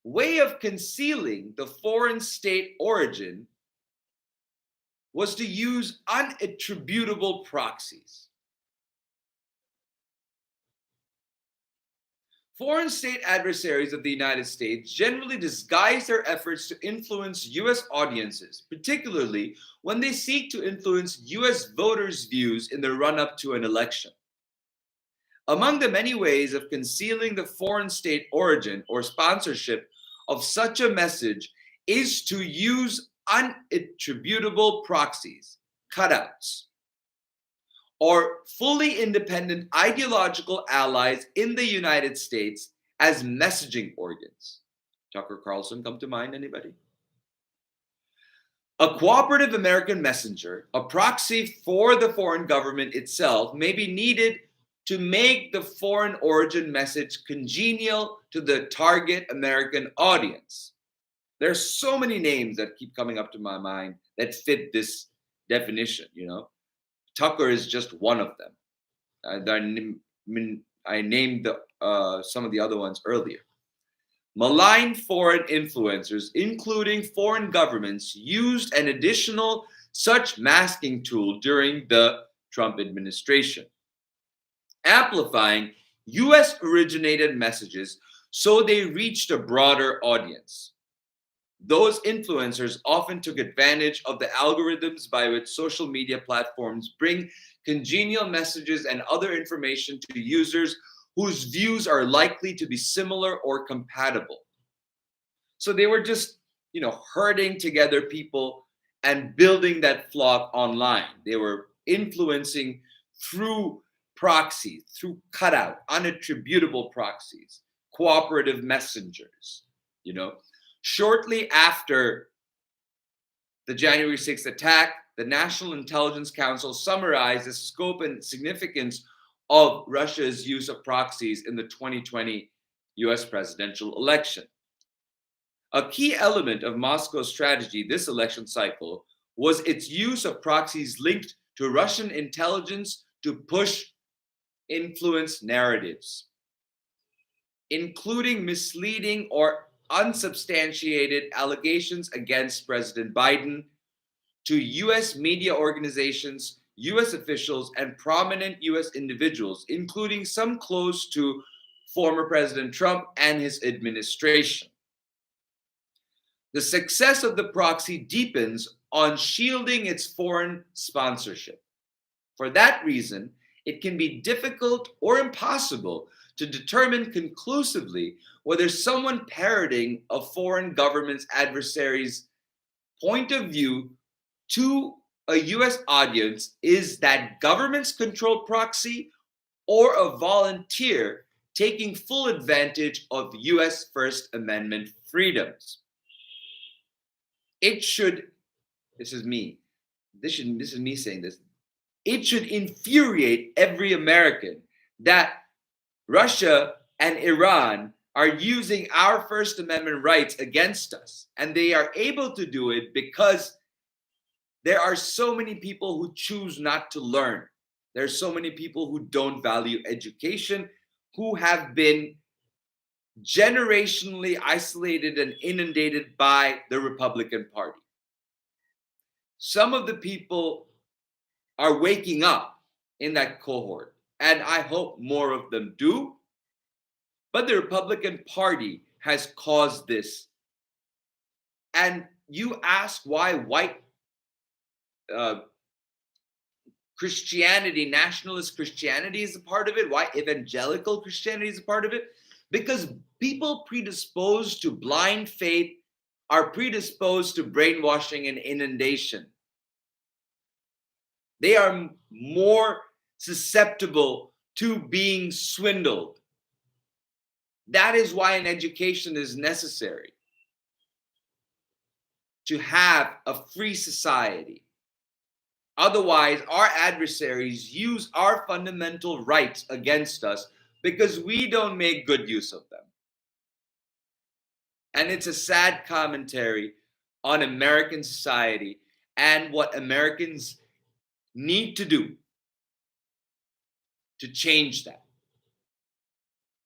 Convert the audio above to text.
way of concealing the foreign state origin was to use unattributable proxies. Foreign state adversaries of the United States generally disguise their efforts to influence US audiences, particularly when they seek to influence US voters' views in the run up to an election. Among the many ways of concealing the foreign state origin or sponsorship of such a message is to use unattributable proxies, cutouts, or fully independent ideological allies in the United States as messaging organs. Tucker Carlson come to mind, anybody? A cooperative American messenger, a proxy for the foreign government itself, may be needed to make the foreign origin message congenial to the target American audience. There's so many names that keep coming up to my mind that fit this definition, Tucker is just one of them. I named some of the other ones earlier. Malign foreign influencers, including foreign governments, used an additional such masking tool during the Trump administration, amplifying US-originated messages so they reached a broader audience. Those influencers often took advantage of the algorithms by which social media platforms bring congenial messages and other information to users whose views are likely to be similar or compatible. So they were just, herding together people and building that flock online. They were influencing through proxies, through cutout, unattributable proxies, cooperative messengers, Shortly after the January 6th attack, the National Intelligence Council summarized the scope and significance of Russia's use of proxies in the 2020 US presidential election. A key element of Moscow's strategy this election cycle was its use of proxies linked to Russian intelligence to push influence narratives, including misleading or unsubstantiated allegations against President Biden to US media organizations, US officials, and prominent US individuals, including some close to former President Trump and his administration. The success of the proxy deepens on shielding its foreign sponsorship. For that reason, it can be difficult or impossible to determine conclusively whether someone parroting a foreign government's adversary's point of view to a US audience is that government's controlled proxy or a volunteer taking full advantage of US First Amendment freedoms. This is me saying this, it should infuriate every American that Russia and Iran are using our First Amendment rights against us. And they are able to do it because there are so many people who choose not to learn. There are so many people who don't value education, who have been generationally isolated and inundated by the Republican Party. Some of the people are waking up in that cohort, and I hope more of them do. But the Republican Party has caused this. And you ask why white Christianity, nationalist Christianity is a part of it, why evangelical Christianity is a part of it, because people predisposed to blind faith are predisposed to brainwashing and inundation. They are more susceptible to being swindled. That is why an education is necessary, to have a free society. Otherwise, our adversaries use our fundamental rights against us because we don't make good use of them. And it's a sad commentary on American society and what Americans need to do to change that.